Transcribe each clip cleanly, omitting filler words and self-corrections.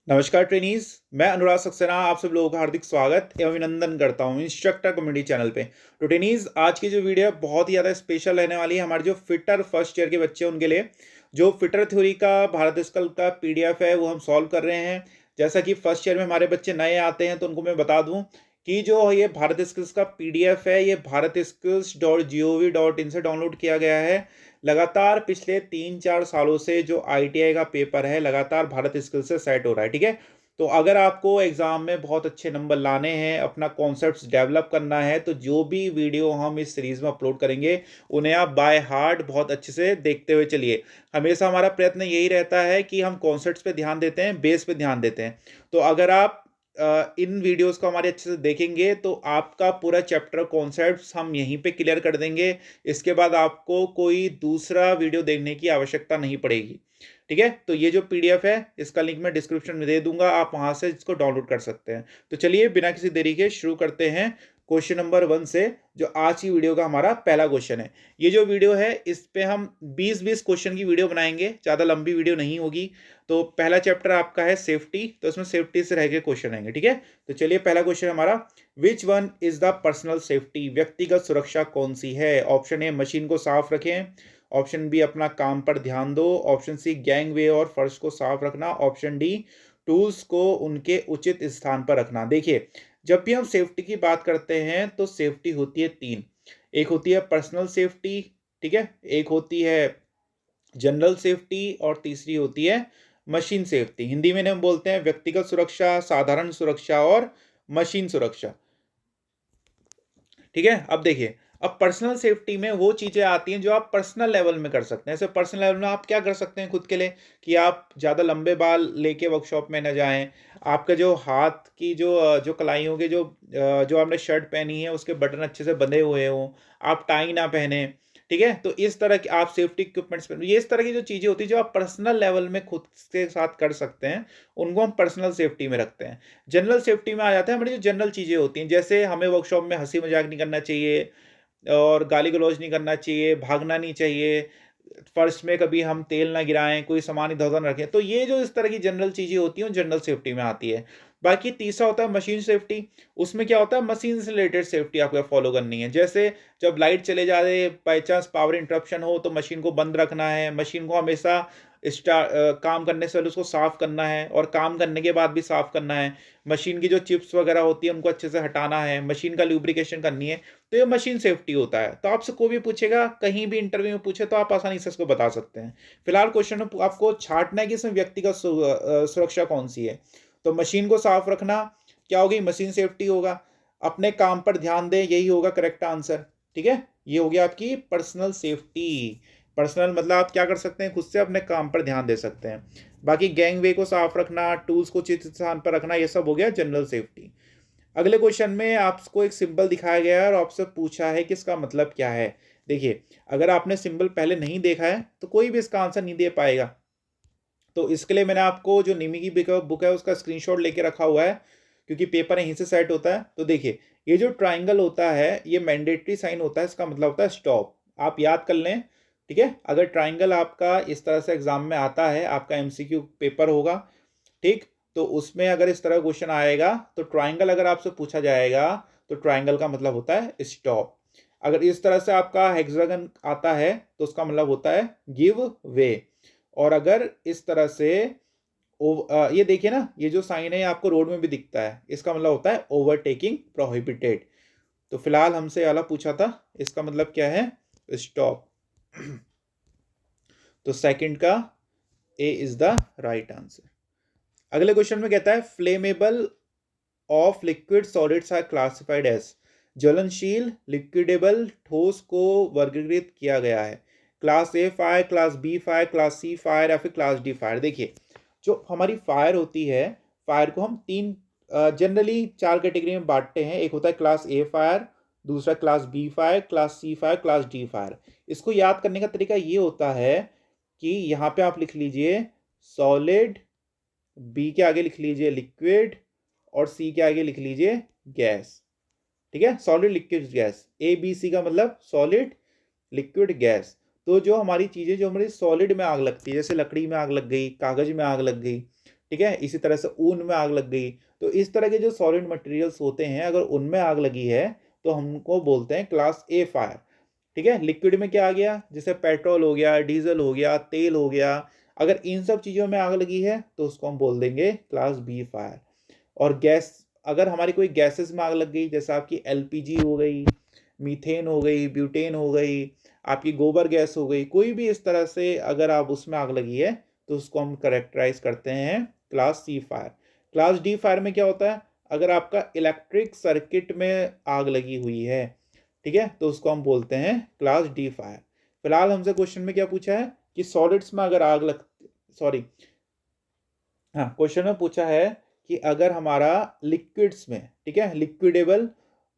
नमस्कार ट्रेनीज। मैं अनुराग सक्सेना आप सब लोगों का हार्दिक स्वागत एवं अभिनंदन करता हूं इंस्ट्रक्टर कम्युनिटी चैनल पे। तो ट्रेनीज, आज की जो वीडियो है बहुत ही ज़्यादा स्पेशल रहने वाली है हमारे जो फिटर फर्स्ट ईयर के बच्चे हैं उनके लिए। जो फिटर थ्योरी का भारत स्कल का पीडीएफ है वो हम सॉल्व कर रहे हैं। जैसा कि फर्स्ट ईयर में हमारे बच्चे नए आते हैं तो उनको मैं बता दूं कि जो ये भारत स्किल्स का पीडीएफ है ये भारत स्किल्स .gov.in से डाउनलोड किया गया है। लगातार पिछले 3-4 सालों से जो आईटीआई का पेपर है लगातार भारत स्किल से सेट हो रहा है। ठीक है, तो अगर आपको एग्जाम में बहुत अच्छे नंबर लाने हैं, अपना कॉन्सेप्ट्स डेवलप करना है, तो जो भी वीडियो हम इस सीरीज में अपलोड करेंगे उन्हें आप बाय हार्ट बहुत अच्छे से देखते हुए चलिए। हमेशा हमारा प्रयत्न यही रहता है कि हम कॉन्सेप्ट्स पे ध्यान देते हैं, बेस पे ध्यान देते हैं। तो अगर आप इन वीडियोस को हमारे अच्छे से देखेंगे तो आपका पूरा चैप्टर कॉन्सेप्ट्स हम यहीं पे क्लियर कर देंगे। इसके बाद आपको कोई दूसरा वीडियो देखने की आवश्यकता नहीं पड़ेगी। ठीक है, तो ये जो पीडीएफ है इसका लिंक मैं डिस्क्रिप्शन में दे दूंगा, आप वहां से इसको डाउनलोड कर सकते हैं। तो चलिए बिना किसी देरी के शुरू करते हैं क्वेश्चन नंबर 1 से, जो आज की वीडियो का हमारा पहला क्वेश्चन है। ये जो वीडियो है इस पे हम 20-20 क्वेश्चन की वीडियो बनाएंगे, ज़्यादा लंबी वीडियो नहीं होगी। तो पहला चैप्टर आपका है सेफ्टी, तो इसमें सेफ्टी से रह के क्वेश्चन आएंगे। ठीक है, तो चलिए पहला क्वेश्चन हमारा, which one is the personal safety, व्यक्तिगत सुरक्षा कौन सी है? ऑप्शन ए मशीन को साफ रखें, ऑप्शन बी अपना काम पर ध्यान दो, ऑप्शन सी गैंग वे और फर्श को साफ रखना, ऑप्शन डी टूल्स को उनके उचित स्थान पर रखना। देखिए, जब भी हम सेफ्टी की बात करते हैं तो सेफ्टी होती है तीन। एक होती है पर्सनल सेफ्टी, ठीक है, एक होती है जनरल सेफ्टी और तीसरी होती है मशीन सेफ्टी। हिंदी में हम बोलते हैं व्यक्तिगत सुरक्षा, साधारण सुरक्षा और मशीन सुरक्षा। ठीक है, अब देखिए, अब पर्सनल सेफ्टी में वो चीजें आती हैं जो आप पर्सनल लेवल में कर सकते हैं। ऐसे पर्सनल लेवल में आप क्या कर सकते हैं खुद के लिए, कि आप ज्यादा लंबे बाल लेके वर्कशॉप में न जाएं, आपका जो हाथ की जो कलाइयों के जो आपने शर्ट पहनी है उसके बटन अच्छे से बंधे हुए हों, आप टाई ना पहने। ठीक है, तो इस तरह की आप सेफ्टी इक्विपमेंट्स पहनो। ये इस तरह की जो चीजें होती है जो आप पर्सनल लेवल में खुद के साथ कर सकते हैं, उनको हम पर्सनल सेफ्टी में रखते हैं। जनरल सेफ्टी में आ जाता है हमारी जो जनरल चीज़ें होती हैं, जैसे हमें वर्कशॉप में हंसी मजाक नहीं करना चाहिए और गाली गलौज नहीं करना चाहिए, भागना नहीं चाहिए, फर्श में कभी हम तेल ना गिराएं, कोई सामान इधर उधर ना रखें। तो ये जो इस तरह की जनरल चीज़ें होती हैं जनरल सेफ्टी में आती है। बाकी तीसरा होता है मशीन सेफ्टी। उसमें क्या होता है, मशीन से रिलेटेड सेफ्टी आपको फॉलो करनी है। जैसे जब लाइट चले जाए, बाई चांस पावर इंटरप्शन हो, तो मशीन को बंद रखना है, मशीन को हमेशा काम करने से पहले उसको साफ करना है और काम करने के बाद भी साफ करना है। मशीन की जो चिप्स वगैरह होती है उनको अच्छे से हटाना है, मशीन का ल्यूब्रिकेशन करनी है। तो ये मशीन सेफ्टी होता है। तो आपसे कोई भी पूछेगा, कहीं भी इंटरव्यू में पूछे, तो आप आसानी से इसको बता सकते हैं। फिलहाल क्वेश्चन में आपको छांटना है कि इसमें व्यक्तिगत सुरक्षा कौन सी है। तो मशीन को साफ रखना क्या होगी, मशीन सेफ्टी होगा। अपने काम पर ध्यान दें, यही होगा करेक्ट आंसर। ठीक है, ये हो गया आपकी पर्सनल सेफ्टी। पर्सनल मतलब आप क्या कर सकते हैं, खुद से अपने काम पर ध्यान दे सकते हैं। बाकी गैंग वे को साफ रखना, टूल्स को उचित स्थान पर रखना, ये सब हो गया जनरल सेफ्टी। अगले क्वेश्चन में आपको एक सिंबल दिखाया गया है और आपसे पूछा है कि इसका मतलब क्या है। देखिए, अगर आपने सिंबल पहले नहीं देखा है तो कोई भी इसका आंसर नहीं दे पाएगा। तो इसके लिए मैंने आपको जो निमी की बुक है उसका स्क्रीनशॉट लेके रखा हुआ है, क्योंकि पेपर यहीं से सेट होता है। तो देखिए, ये जो ट्राइंगल होता है ये मैंडेटरी साइन होता है, इसका मतलब होता है स्टॉप। आप याद कर लें। ठीक है, अगर ट्राइंगल आपका इस तरह से एग्जाम में आता है, आपका एमसीक्यू पेपर होगा, ठीक, तो उसमें अगर इस तरह क्वेश्चन आएगा तो ट्राइंगल अगर आपसे पूछा जाएगा तो ट्राइंगल का मतलब होता है स्टॉप। अगर इस तरह से आपका हेक्सागन आता है तो उसका मतलब होता है गिव वे। और अगर इस तरह से ये देखिए ना, ये जो साइन है आपको रोड में भी दिखता है, इसका मतलब होता है ओवरटेकिंग प्रोहिबिटेड। तो फिलहाल हमसे वाला पूछा था, इसका मतलब क्या है, स्टॉप। तो सेकंड का A is the right answer. अगले क्वेश्चन में कहता है flammable of liquid solids are classified as, ज्वलनशील, लिक्विडेबल, ठोस को वर्गीकृत किया गया है। Class A fire, class B fire, class C fire या फिर क्लास डी फायर। देखिए, जो हमारी फायर होती है, फायर को हम तीन जनरली 4 कैटेगरी में बांटते हैं। एक होता है क्लास ए फायर, दूसरा class B fire, class C fire, class D fire. इसको याद करने का तरीका ये होता है कि यहाँ पे आप लिख लीजिए सॉलिड, बी के आगे लिख लीजिए लिक्विड और सी के आगे लिख लीजिए गैस। ठीक है, solid liquid gas, A B C का मतलब सॉलिड लिक्विड गैस। तो जो हमारी चीज़ें जो हमारी सॉलिड में आग लगती है, जैसे लकड़ी में आग लग गई, कागज में आग लग गई, ठीक है। इसी तरह से ऊन में आग लग गई, तो इस तरह के जो सॉलिड मटेरियल्स होते हैं अगर उनमें आग लगी है तो हमको बोलते हैं क्लास ए फायर। ठीक है। लिक्विड में क्या आ गया, जैसे पेट्रोल हो गया, डीजल हो गया, तेल हो गया, अगर इन सब चीज़ों में आग लगी है तो उसको हम बोल देंगे क्लास बी फायर। और गैस, अगर हमारी कोई गैसेस में आग लग गई, जैसे आपकी एलपीजी हो गई, मीथेन हो गई, ब्यूटेन हो गई, आपकी गोबर गैस हो गई, कोई भी इस तरह से अगर आप उसमें आग लगी है तो उसको हम करेक्टराइज करते हैं class C fire. Class D fire में क्या होता है, अगर आपका इलेक्ट्रिक सर्किट में आग लगी हुई है, ठीक है, तो उसको हम बोलते हैं क्लास डी फायर। फिलहाल हमसे क्वेश्चन में क्या पूछा है कि सॉलिड्स में अगर आग लग, सॉरी, हाँ, क्वेश्चन में पूछा है कि अगर हमारा लिक्विड्स में, ठीक है, लिक्विडेबल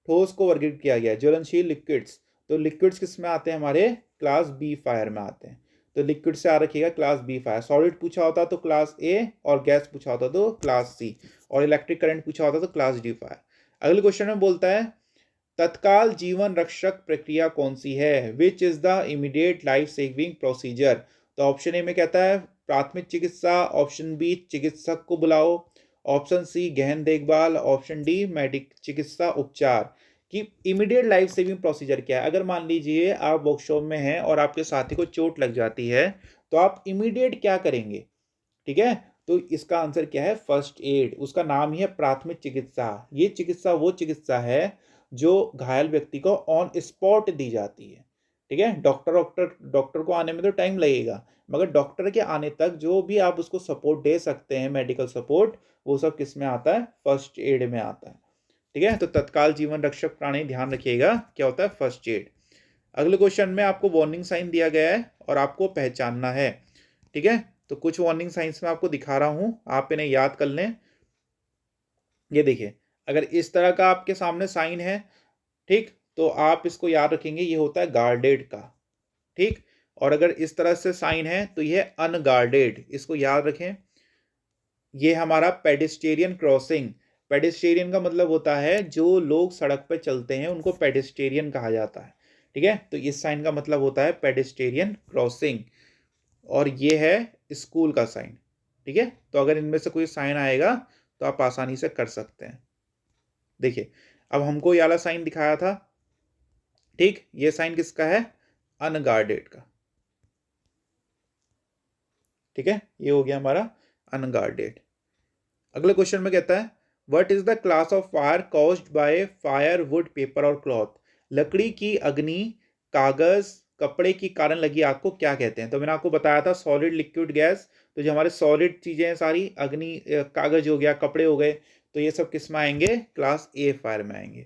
ठोस को वर्गीकृत किया गया है, ज्वलनशील लिक्विड्स, तो लिक्विड्स किस में आते हैं, हमारे क्लास बी फायर में आते हैं। तो लिक्विड से आ रखिएगा क्लास बी फायर। सॉलिड पूछा होता तो क्लास ए, और गैस पूछा होता तो क्लास सी, और इलेक्ट्रिक करंट पूछा होता तो क्लास डी फायर। अगले क्वेश्चन में बोलता है तत्काल जीवन रक्षक प्रक्रिया कौन सी है, which is the immediate life saving procedure. तो ऑप्शन ए में कहता है प्राथमिक चिकित्सा, ऑप्शन बी चिकित्सक को बुलाओ, ऑप्शन सी गहन देखभाल, ऑप्शन डी मेडिक चिकित्सा उपचार। कि इमीडिएट लाइफ सेविंग प्रोसीजर क्या है, अगर मान लीजिए आप वर्कशॉप में हैं और आपके साथी को चोट लग जाती है तो आप इमीडिएट क्या करेंगे, ठीक है। तो इसका आंसर क्या है, फर्स्ट एड। उसका नाम ही है प्राथमिक चिकित्सा। ये चिकित्सा वो चिकित्सा है जो घायल व्यक्ति को ऑन स्पॉट दी जाती है, ठीक है। डॉक्टर को आने में तो टाइम लगेगा, मगर डॉक्टर के आने तक जो भी आप उसको सपोर्ट दे सकते हैं, मेडिकल सपोर्ट, वो सब किस में आता है, फर्स्ट एड में आता है, ठीक है। तो तत्काल जीवन रक्षक प्राणी ध्यान रखिएगा क्या होता है, फर्स्ट एड। अगले क्वेश्चन में आपको वार्निंग साइन दिया गया है और आपको पहचानना है, ठीक है। तो कुछ वार्निंग साइंस में आपको दिखा रहा हूं, आप इन्हें याद कर लें। ये देखिए, अगर इस तरह का आपके सामने साइन है, ठीक, तो आप इसको याद रखेंगे, ये होता है गार्डेड का, ठीक। और अगर इस तरह से साइन है तो ये अनगार्डेड, इसको याद रखें। ये हमारा पेडिस्टेरियन क्रॉसिंग। पेडिस्टेरियन का मतलब होता है जो लोग सड़क पे चलते हैं उनको पेडिस्टेरियन कहा जाता है, ठीक है। तो इस साइन का मतलब होता है पेडिस्टेरियन क्रॉसिंग। और ये है स्कूल का साइन, ठीक है। तो अगर इनमें से कोई साइन आएगा तो आप आसानी से कर सकते हैं। देखिए, अब हमको ये वाला साइन दिखाया था, ठीक, ये साइन किसका है, अनगार्डेड का, ठीक है। ये हो गया हमारा अनगार्डेड। अगले क्वेश्चन में कहता है what is the class of fire caused by fire, would, paper और क्लॉथ। लकड़ी की अग्नि, कागज, कपड़े की कारण लगी आग को क्या कहते हैं। तो मैंने आपको बताया था सॉलिड, लिक्विड, गैस। तो जो हमारे सॉलिड चीजें हैं सारी, अग्नि, कागज हो गया, कपड़े हो गए, तो ये सब किस में आएंगे, क्लास ए फायर में आएंगे।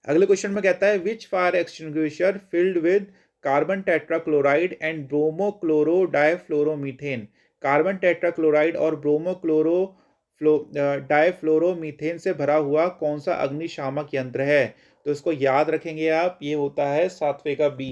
अगले क्वेश्चन में कहता है which fire extinguisher filled with carbon tetrachloride and bromochlorodifluoromethane. Carbon tetrachloride और ब्रोमोक्लोरो डाइफ्लोरोमीथेन से भरा हुआ कौन सा अग्निशामक यंत्र है। तो इसको याद रखेंगे आप, ये होता है सातवें का बी,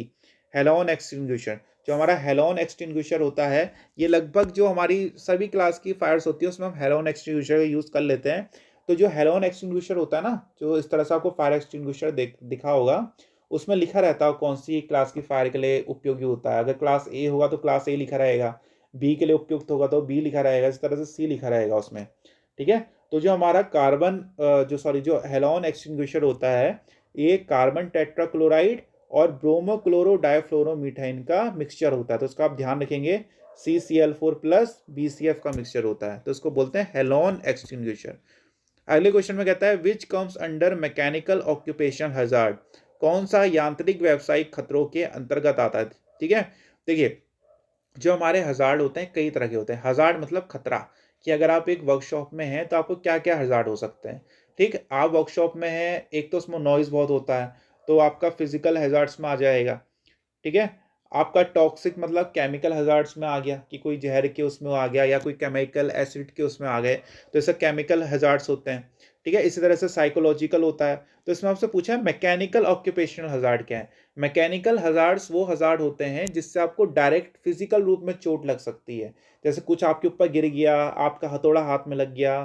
हेलोन एक्सटिंग्विशर। जो हमारा हेलोन एक्सटिंग्विशर होता है, ये लगभग जो हमारी सभी क्लास की फायर्स होती है उसमें हम हेलोन एक्सटिंग्विशर यूज कर लेते हैं। तो जो हेलोन एक्सटिंग्विशर होता है ना, जो इस तरह से आपको फायर एक्सटिंग्विशर दिखा होगा, उसमें लिखा रहता है कौन सी क्लास की फायर के लिए उपयोगी होता है। अगर क्लास ए होगा तो क्लास ए लिखा रहेगा, बी के लिए उपयुक्त होगा तो बी लिखा रहेगा, इस तरह से सी लिखा रहेगा उसमें, ठीक है। तो जो हमारा जो हेलोन एक्सटिंग्विशर होता है, ये कार्बन टेट्राक्लोराइड और ब्रोमोक्लोरो डाइफ्लोरोमीथेन का मिक्सचर होता है। तो इसका आप ध्यान रखेंगे, CCl4 प्लस BCF का मिक्सचर होता है, तो इसको बोलते हैं हेलोन एक्सटिंग्विशर। अगले क्वेश्चन में कहता है which comes under mechanical occupation hazard. कौन सा यांत्रिक व्यावसायिक खतरों के अंतर्गत आता है, ठीक है। देखिए, जो हमारे हजार्ड होते हैं कई तरह के होते हैं। हजार्ड मतलब खतरा, कि अगर आप एक वर्कशॉप में हैं तो आपको क्या क्या हजार्ड हो सकते हैं, ठीक। आप वर्कशॉप में हैं, एक तो उसमें नॉइज बहुत होता है, तो आपका फिजिकल हजार्ड्स में आ जाएगा, ठीक है। आपका टॉक्सिक मतलब केमिकल हजार्ड्स में आ गया, कि कोई जहर के उसमें आ गया या कोई केमिकल एसिड के उसमें आ गए, तो ऐसे केमिकल हजार्ड्स होते हैं, ठीक है। इसी तरह से साइकोलॉजिकल होता है। तो इसमें आपसे पूछा है मैकेनिकल ऑक्यूपेशनल हजार्ड क्या है। मैकेनिकल हजार्ड्स वो हजार्ड होते हैं जिससे आपको डायरेक्ट फिजिकल रूप में चोट लग सकती है। जैसे कुछ आपके ऊपर गिर गया, आपका हथौड़ा हाथ में लग गया,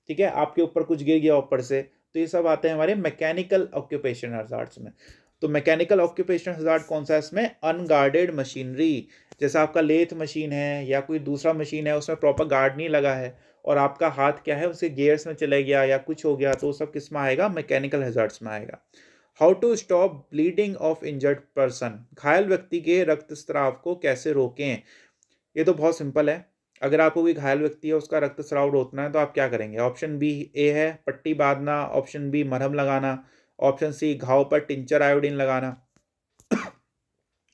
ठीक है, आपके ऊपर कुछ गिर गया ऊपर से, तो ये सब आते हैं हमारे मैकेनिकल ऑक्यूपेशन हजार्ड्स में। तो मैकेनिकल ऑक्यूपेशन हजार्ड कौन सा है इसमें, अनगार्डेड मशीनरी। जैसे आपका लेथ मशीन है या कोई दूसरा मशीन है, उसमें प्रॉपर गार्ड नहीं लगा है और आपका हाथ क्या है उसे गियर्स में चले गया या कुछ हो गया, तो वो सब किस में आएगा? मैकेनिकल हैज़ार्ड्स में आएगा। How to stop bleeding of injured person, घायल व्यक्ति के रक्तस्राव को कैसे रोकें? ये तो बहुत सिंपल है। अगर आपको कोई घायल व्यक्ति है उसका रक्तस्राव रोकना है तो आप क्या करेंगे? ऑप्शन बी ए है पट्टी बांधना, ऑप्शन बी मरहम लगाना, ऑप्शन सी घाव पर टिंचर आयोडीन लगाना,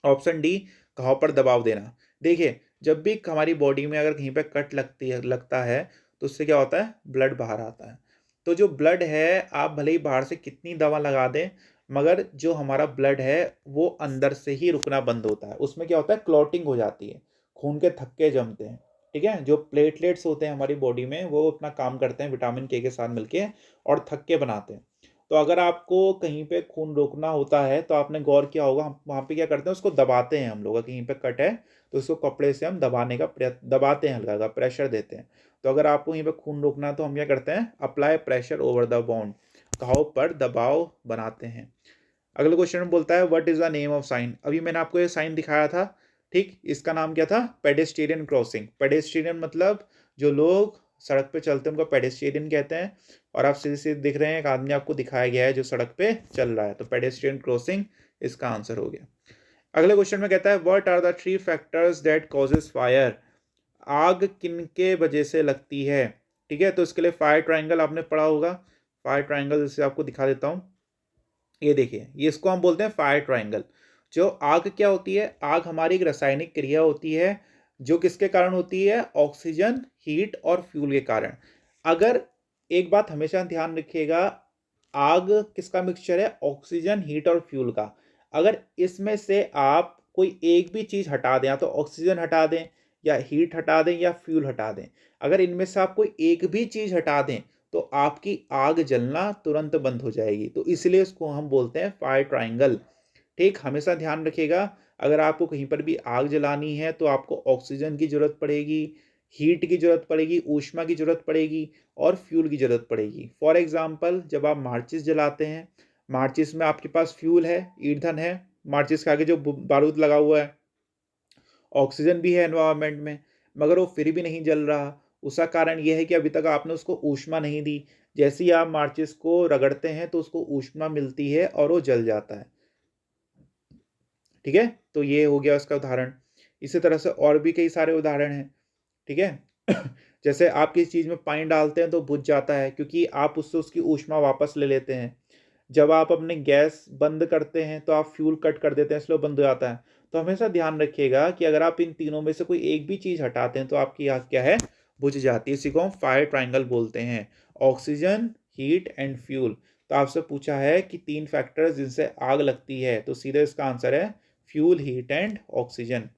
ऑप्शन डी घाव पर दबाव देना। देखिए, जब भी हमारी बॉडी में अगर कहीं पे कट लगता है तो उससे क्या होता है? ब्लड बाहर आता है। तो जो ब्लड है, आप भले ही बाहर से कितनी दवा लगा दें, मगर जो हमारा ब्लड है वो अंदर से ही रुकना बंद होता है। उसमें क्या होता है? क्लॉटिंग हो जाती है, खून के थक्के जमते हैं। ठीक है, जो प्लेटलेट्स होते हैं हमारी बॉडी में वो अपना काम करते हैं विटामिन के साथ मिलके और थक्के बनाते हैं। तो अगर आपको कहीं पे खून रोकना होता है तो आपने गौर किया होगा, हम वहाँ पे क्या करते हैं? उसको दबाते हैं हम लोग। कहीं पे कट है तो उसको कपड़े से हम दबाने का प्रयत्न, दबाते हैं, हल्का हल्का प्रेशर देते हैं। तो अगर आपको यहीं पे खून रोकना है तो हम क्या करते हैं? Apply pressure over the bound, घाव पर दबाव बनाते हैं। अगले क्वेश्चन में बोलता है what is the name of sine. अभी मैंने आपको ये साइन दिखाया था, ठीक, इसका नाम क्या था? Pedestrian crossing. पेडेस्ट्रियन मतलब जो लोग सड़क पे चलते हैं उनको पेडेस्ट्रियन कहते हैं। और आप सीधे सीधे दिख रहे हैं, एक आदमी आपको दिखाया गया है जो सड़क पे चल रहा है, तो पेडेस्ट्रियन क्रॉसिंग इसका आंसर हो गया। अगले क्वेश्चन में कहता है what are the 3 factors that causes fire. आग किनके वजह से लगती है? ठीक है, तो इसके लिए फायर ट्राइंगल आपने पढ़ा होगा। फायर ट्राइंगल जैसे आपको दिखा देता हूँ। ये देखिए, ये इसको हम बोलते हैं फायर ट्रायंगल। जो आग क्या होती है? आग हमारी एक रासायनिक क्रिया होती है जो किसके कारण होती है? ऑक्सीजन, हीट और फ्यूल के कारण। अगर एक बात हमेशा ध्यान रखिएगा, आग किसका मिक्सचर है? ऑक्सीजन, हीट और फ्यूल का। अगर इसमें से आप कोई एक भी चीज हटा दें, या तो ऑक्सीजन हटा दें या हीट हटा दें या फ्यूल हटा दें, अगर इनमें से आप कोई एक भी चीज हटा दें तो आपकी आग जलना तुरंत बंद हो जाएगी। तो इसलिए इसको हम बोलते हैं फायर ट्रायंगल। ठीक, हमेशा ध्यान रखिएगा, अगर आपको कहीं पर भी आग जलानी है तो आपको ऑक्सीजन की जरूरत पड़ेगी, हीट की जरूरत पड़ेगी, ऊष्मा की जरूरत पड़ेगी और फ्यूल की जरूरत पड़ेगी। फॉर एग्जाम्पल, जब आप माचिस जलाते हैं, माचिस में आपके पास फ्यूल है, ईंधन है, माचिस के आगे जो बारूद लगा हुआ है, ऑक्सीजन भी है एनवायरनमेंट में, मगर वो फिर भी नहीं जल रहा। उसका कारण यह है कि अभी तक आपने उसको ऊष्मा नहीं दी। जैसे ही आप माचिस को रगड़ते हैं तो उसको ऊष्मा मिलती है और वो जल जाता है। ठीक है, तो ये हो गया उसका उदाहरण। इसी तरह से और भी कई सारे उदाहरण हैं। ठीक है जैसे आप किसी चीज़ में पानी डालते हैं तो बुझ जाता है क्योंकि आप उससे उसकी ऊष्मा वापस ले लेते हैं। जब आप अपने गैस बंद करते हैं तो आप फ्यूल कट कर देते हैं, इसलिए बंद हो जाता है। तो हमेशा ध्यान रखिएगा कि अगर आप इन तीनों में से कोई एक भी चीज़ हटाते हैं तो आपकी आग क्या है? बुझ जाती है। इसी को हम फायर ट्रायंगल बोलते हैं, ऑक्सीजन, हीट एंड फ्यूल। तो आपसे पूछा है कि 3 फैक्टर्स जिनसे आग लगती है, तो सीधे इसका आंसर है फ्यूल, हीट एंड ऑक्सीजन।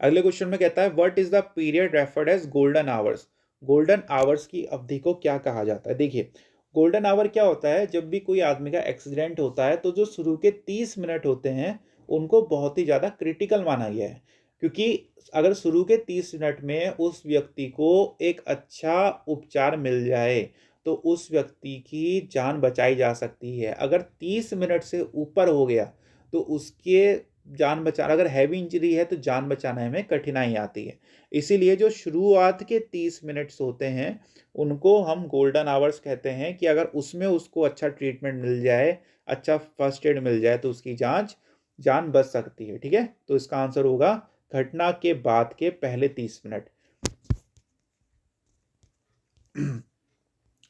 अगले क्वेश्चन में कहता है what is the period referred as golden hours. Golden hours की अवधि को क्या कहा जाता है? देखिए, गोल्डन आवर क्या होता है? जब भी कोई आदमी का एक्सीडेंट होता है तो जो शुरू के 30 मिनट होते हैं उनको बहुत ही ज़्यादा क्रिटिकल माना गया है, क्योंकि अगर शुरू के 30 मिनट में उस व्यक्ति को एक अच्छा उपचार मिल जाए तो उस व्यक्ति की जान बचाई जा सकती है। अगर 30 मिनट से ऊपर हो गया तो उसके जान बचाना, अगर हैवी इंजरी है तो जान बचाने में कठिनाई आती है। इसीलिए जो शुरुआत के 30 मिनट्स होते हैं उनको हम गोल्डन आवर्स कहते हैं कि अगर उसमें उसको अच्छा ट्रीटमेंट मिल जाए, अच्छा फर्स्ट एड मिल जाए तो उसकी जान बच सकती है। ठीक है, तो इसका आंसर होगा घटना के बाद के पहले 30 मिनट।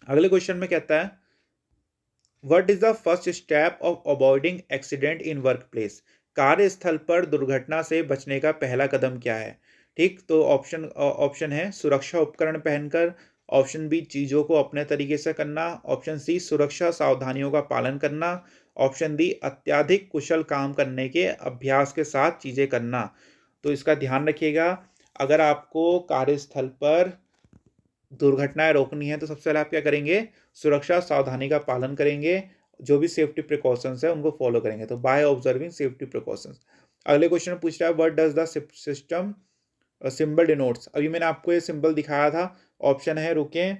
अगले क्वेश्चन में कहता है what is the first step of avoiding accident in work place. कार्यस्थल पर दुर्घटना से बचने का पहला कदम क्या है? ठीक, तो ऑप्शन है सुरक्षा उपकरण पहनकर, ऑप्शन बी चीजों को अपने तरीके से करना, ऑप्शन सी सुरक्षा सावधानियों का पालन करना, ऑप्शन डी अत्यधिक कुशल काम करने के अभ्यास के साथ चीजें करना। तो इसका ध्यान रखिएगा, अगर आपको कार्यस्थल पर दुर्घटनाएं रोकनी है तो सबसे पहले आप क्या करेंगे? सुरक्षा सावधानी का पालन करेंगे, जो भी सेफ्टी प्रिकॉशंस है उनको फॉलो करेंगे, तो बाय ऑब्जर्विंग सेफ्टी प्रिकॉशंस। अगले क्वेश्चन में पूछ रहा है what does the system symbol denotes. अभी मैंने आपको ये सिंबल दिखाया था। ऑप्शन है रुकें,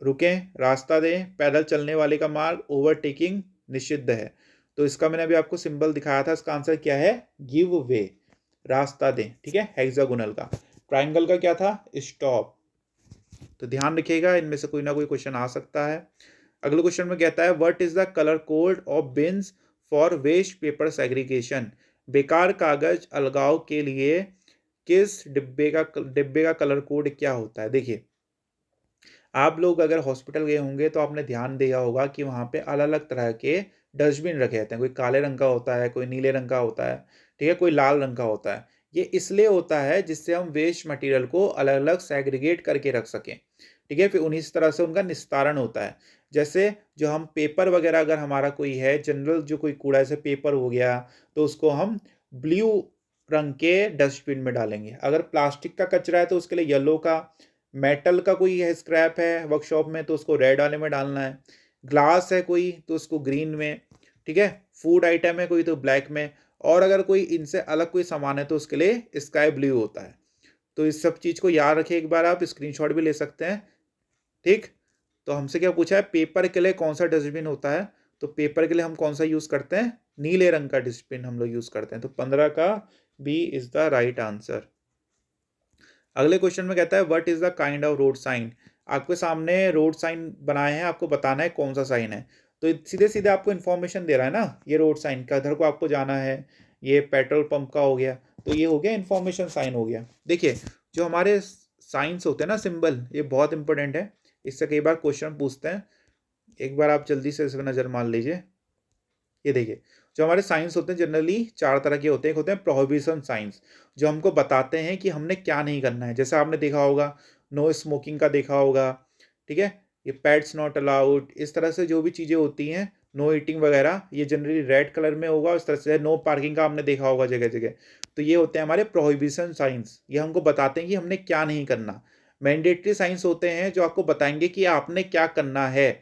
रुकें, रास्ता दें, पैदल चलने वाले का मार्ग, ओवरटेकिंग, निषिद्ध है। तो इसका मैंने अभी आपको सिंबल दिखाया था, इसका आंसर क्या है, गिव वे, रास्ता दें, ठीक है। हेक्सागोनल का, ट्राइंगल का क्या था, स्टॉप। तो ध्यान रखिएगा, इनमें से कोई ना कोई क्वेश्चन आ सकता है। अगले क्वेश्चन में कहता है what is the colour code of bins for waste paper segregation, बेकार कागज अलगाव के लिए किस डिब्बे का कलर कोड क्या होता है। देखिए, आप लोग अगर हॉस्पिटल गए होंगे तो आपने ध्यान दिया होगा कि वहाँ पे अलग अलग तरह के डस्टबिन रखे रहते हैं, कोई काले रंग का होता है, कोई नीले रंग का होता है, ठीक है, कोई लाल रंग का होता है। ये इसलिए होता है जिससे हम वेस्ट मटेरियल को अलग अलग सेग्रीगेट करके रख सकें, ठीक है, फिर उन्हीं तरह से उनका निस्तारण होता है। जैसे जो हम पेपर वगैरह, अगर हमारा कोई है जनरल जो कोई कूड़ा जैसे पेपर हो गया, तो उसको हम ब्लू रंग के डस्टबिन में डालेंगे। अगर प्लास्टिक का कचरा है तो उसके लिए येलो का, मेटल का कोई है स्क्रैप है वर्कशॉप में तो उसको रेड वाले में डालना है, ग्लास है कोई तो उसको ग्रीन में, ठीक है, फूड आइटम है कोई तो ब्लैक में, और अगर कोई इनसे अलग कोई सामान है तो उसके लिए स्काई ब्लू होता है। तो इस सब चीज़ को याद रखिए, एक बार आप स्क्रीनशॉट भी ले सकते हैं, ठीक। तो हमसे क्या पूछा है, पेपर के लिए कौन सा डस्टबिन होता है, तो पेपर के लिए हम कौन सा यूज़ करते हैं, नीले रंग का डस्टबिन हम लोग यूज़ करते हैं। तो 15 का B is the right answer. अगले क्वेश्चन में कहता है what is the kind of road sign, आपके सामने रोड साइन बनाए हैं, आपको बताना है कौन सा साइन है। तो सीधे सीधे आपको इन्फॉर्मेशन दे रहा है ना, ये रोड साइन का इधर को आपको जाना है, ये पेट्रोल पंप का हो गया, तो ये हो गया इन्फॉर्मेशन साइन हो गया। देखिए, जो हमारे साइंस होते हैं ना, सिंबल, ये बहुत इंपॉर्टेंट है, इससे कई बार क्वेश्चन पूछते हैं। एक बार आप जल्दी से इस पर नज़र मार लीजिए। ये देखिए, जो हमारे साइंस होते हैं जनरली 4 तरह के होते हैं। एक होते हैं प्रोहिबिशन साइंस, जो हमको बताते हैं कि हमने क्या नहीं करना है। जैसे आपने देखा होगा, नो स्मोकिंग का देखा होगा, ठीक है, ये पेट्स नॉट अलाउड, इस तरह से जो भी चीज़ें होती हैं, नो ईटिंग वगैरह, ये जनरली रेड कलर में होगा। इस तरह से नो पार्किंग का आपने देखा होगा जगह जगह। तो ये होते हैं हमारे प्रोहिबिशन साइंस, ये हमको बताते हैं कि हमने क्या नहीं करना। मैंडेटरी साइंस होते हैं जो आपको बताएंगे कि आपने क्या करना है।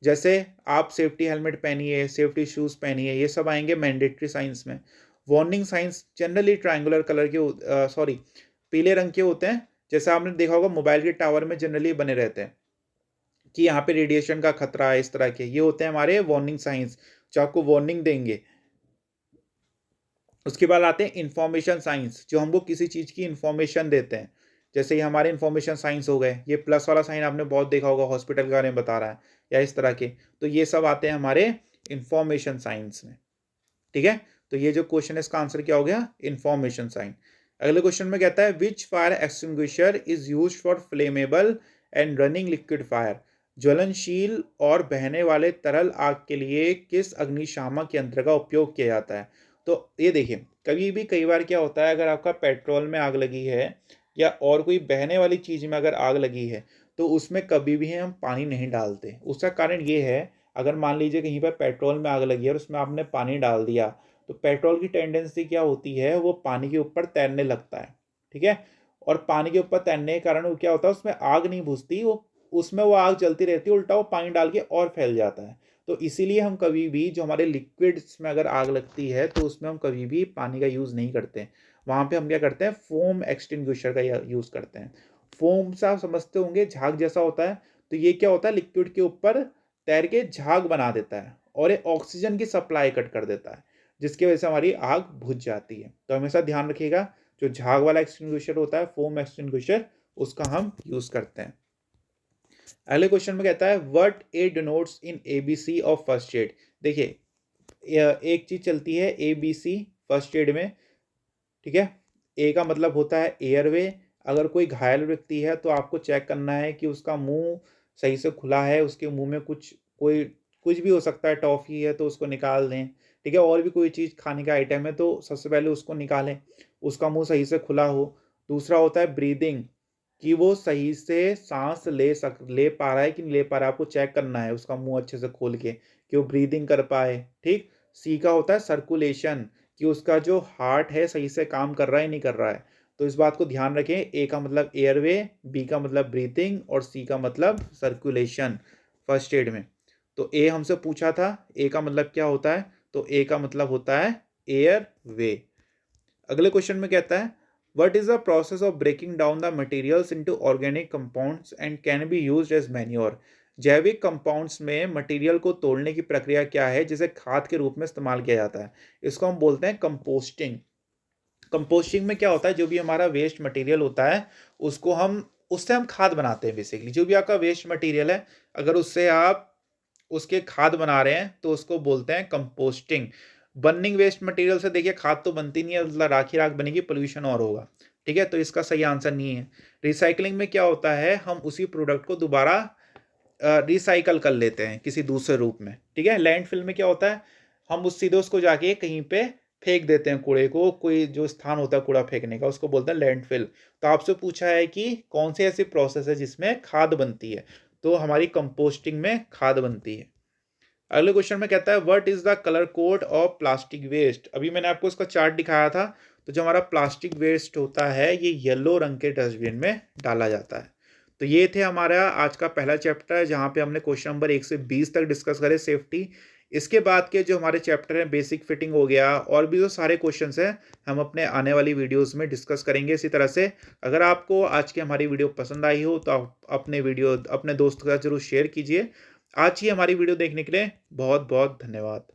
जैसे आप सेफ्टी हेलमेट पहनिए, सेफ्टी शूज़ पहनिए, ये सब आएंगे मैंडेटरी साइंस में। Warning science generally triangular colour के सॉरी पीले रंग के होते हैं। जैसे आपने देखा होगा मोबाइल के टावर में जनरली बने रहते हैं कि यहाँ पे रेडिएशन का खतरा है, इस तरह के ये होते हैं हमारे वार्निंग साइंस, जो आपको वार्निंग देंगे। उसके बाद आते हैं इंफॉर्मेशन साइंस, जो हमको किसी चीज़ की इंफॉर्मेशन देते हैं। जैसे ये हमारे इंफॉर्मेशन साइंस हो गए, ये प्लस वाला साइन आपने बहुत देखा होगा, हॉस्पिटल के बारे में बता रहा है या इस तरह के। तो ये सब आते हैं हमारे इंफॉर्मेशन साइंस में, ठीक है। तो ये जो क्वेश्चन है इसका आंसर क्या हो गया, इंफॉर्मेशन साइन। अगले क्वेश्चन में कहता है which fire extinguisher is used for flammable and running liquid fire, ज्वलनशील और बहने वाले तरल आग के लिए किस अग्निशामक यंत्र का उपयोग किया जाता है। तो ये देखिए, कभी भी कई बार क्या होता है, अगर आपका पेट्रोल में आग लगी है या और कोई बहने वाली चीज़ में अगर आग लगी है, तो उसमें कभी भी हम पानी नहीं डालते। उसका कारण ये है, अगर मान लीजिए कहीं पर पेट्रोल में आग लगी है और उसमें आपने पानी डाल दिया, तो पेट्रोल की टेंडेंसी क्या होती है, वो पानी के ऊपर तैरने लगता है, ठीक है। और पानी के ऊपर तैरने के कारण वो क्या होता है, उसमें आग नहीं बुझती, वो उसमें वो आग जलती रहती है, उल्टा वो पानी डाल के और फैल जाता है। तो इसीलिए हम कभी भी जो हमारे लिक्विड्स में अगर आग लगती है तो उसमें हम कभी भी पानी का यूज़ नहीं करते। वहाँ पे हम क्या करते हैं, फोम एक्सटिंग्विशर का यूज़ करते हैं। फोम से आप समझते होंगे झाग जैसा होता है। तो ये क्या होता है, लिक्विड के ऊपर तैर के झाग बना देता है और ये ऑक्सीजन की सप्लाई कट कर देता है, जिसकी वजह से हमारी आग बुझ जाती है। तो हमेशा ध्यान रखिएगा, जो झाग वाला एक्सटिंग्विशर होता है, फोम एक्सटिंग्विशर, उसका हम यूज़ करते हैं। अगले क्वेश्चन में कहता है what A denotes in ABC of first aid. देखिए, एक चीज चलती है एबीसी फर्स्ट एड में, ठीक है। ए का मतलब होता है एयरवे। अगर कोई घायल व्यक्ति है तो आपको चेक करना है कि उसका मुंह सही से खुला है, उसके मुंह में कुछ भी हो सकता है, टॉफी है तो उसको निकाल दें, ठीक है, और भी कोई चीज़ खाने का आइटम है तो सबसे पहले उसको निकालें, उसका मुंह सही से खुला हो। दूसरा होता है ब्रीदिंग, कि वो सही से सांस ले पा रहा है कि नहीं ले पा रहा है, आपको चेक करना है उसका मुंह अच्छे से खोल के कि वो ब्रीदिंग कर पाए, ठीक। सी का होता है सर्कुलेशन, कि उसका जो हार्ट है सही से काम कर रहा है नहीं कर रहा है। तो इस बात को ध्यान रखें, ए का मतलब एयरवे, बी का मतलब ब्रीथिंग और सी का मतलब सर्कुलेशन फर्स्ट एड में। तो ए हमसे पूछा था ए का मतलब क्या होता है, तो ए का मतलब होता है एयर वे। अगले क्वेश्चन में कहता है what is the process of breaking down the materials into organic compounds and can be used as manure. जैविक कंपाउंड्स में मटेरियल को तोड़ने की प्रक्रिया क्या है जिसे खाद के रूप में इस्तेमाल किया जाता है? इसको हम बोलते हैं कंपोस्टिंग। कंपोस्टिंग में क्या होता है, जो भी हमारा वेस्ट मटेरियल होता है उसको हम उससे हम खाद बनाते हैं। बेसिकली जो भी आपका वेस्ट मटेरियल है, अगर उससे आप उसके खाद बना रहे हैं तो उसको बोलते हैं कंपोस्टिंग। बर्निंग वेस्ट मटेरियल से देखिए खाद तो बनती नहीं है, मतलब राख ही राख बनेगी, पोल्यूशन और होगा। ठीक है, तो इसका सही आंसर नहीं है। रिसाइकलिंग में क्या होता है, हम उसी प्रोडक्ट को दोबारा रिसाइकल कर लेते हैं किसी दूसरे रूप में। ठीक है, लैंडफिल में क्या होता है, हम उस सीधे उसको जाके कहीं पे फेंक देते हैं कूड़े को, कोई जो स्थान होता है कूड़ा फेंकने का उसको बोलते हैं लैंडफिल। तो आपसे पूछा है कि कौन सी ऐसी प्रोसेस है जिसमें खाद बनती है, तो हमारी कंपोस्टिंग में खाद बनती है। अगले क्वेश्चन में कहता है what is the colour code of plastic waste. अभी मैंने आपको इसका चार्ट दिखाया था। तो जो हमारा प्लास्टिक वेस्ट होता है ये येलो रंग के डस्टबिन में डाला जाता है। तो ये थे हमारा आज का पहला चैप्टर जहाँ पे हमने क्वेश्चन नंबर 1 से 20 तक डिस्कस करे सेफ्टी। इसके बाद के जो हमारे चैप्टर हैं बेसिक फिटिंग हो गया, और भी जो सारे क्वेश्चंस हैं हम अपने आने वाली वीडियोस में डिस्कस करेंगे इसी तरह से। अगर आपको आज की हमारी वीडियो पसंद आई हो तो आप अपने दोस्त के साथ जरूर शेयर कीजिए। आज ही हमारी वीडियो देखने के लिए बहुत बहुत धन्यवाद।